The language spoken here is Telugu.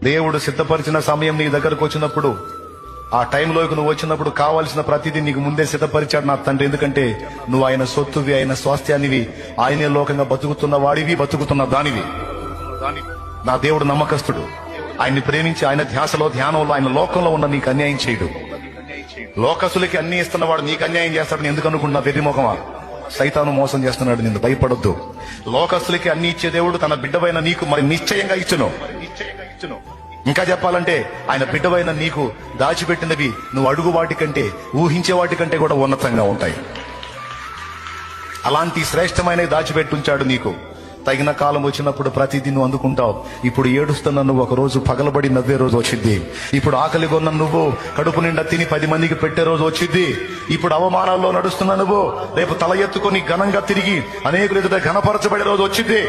దేవుడు సిద్ధపరిచిన సమయం నీ దగ్గరకు వచ్చినప్పుడు, ఆ టైంలోకి నువ్వు వచ్చినప్పుడు కావాల్సిన ప్రతిదీ నీకు ముందే సిద్ధపరిచాడు నా తండ్రి. ఎందుకంటే నువ్వు ఆయన సొత్తువి, ఆయన స్వాస్థ్యానివి, ఆయనే లోకంగా బతుకుతున్న వాడివి, బతుకుతున్న దానివి. నా దేవుడు నమ్మకస్తుడు. ఆయన్ని ప్రేమించి ఆయన ధ్యాసలో, ధ్యానంలో, ఆయన లోకంలో ఉన్న నీకు అన్యాయం చేయడు. లోకస్తులకి అన్ని ఇస్తున్నవాడు నీకు అన్యాయం చేస్తాడని ఎందుకు అనుకుంటున్నా? వెర్రిమోహమా, సైతాను మోసం చేస్తున్నాడు. నిన్ను భయపడొద్దు. లోకస్తులకి అన్ని ఇచ్చే దేవుడు తన బిడ్డవైన నీకు మరి నిశ్చయంగా ఇచ్చును. ఇంకా చెప్పాలంటే ఆయన బిడ్డవైన నీకు దాచిపెట్టినవి నువ్వు అడుగు వాటి కంటే, ఊహించే వాటి కంటే కూడా ఉన్నతంగా ఉంటాయి. అలాంటి శ్రేష్టమైనవి దాచిపెట్టుంచాడు నీకు. తగిన కాలం వచ్చినప్పుడు ప్రతిదీ నువ్వు అందుకుంటావు. ఇప్పుడు ఏడుస్తున్న నువ్వు ఒక రోజు పగలబడి నవ్వే రోజు వచ్చింది. ఇప్పుడు ఆకలి కొన్న నువ్వు కడుపు నిండా తిని 10 మందికి పెట్టే రోజు వచ్చింది. ఇప్పుడు అవమానాల్లో నడుస్తున్న నువ్వు రేపు తల ఎత్తుకొని ఘనంగా తిరిగి అనేకులు ఎదుట ఘనపరచబడే రోజు వచ్చింది.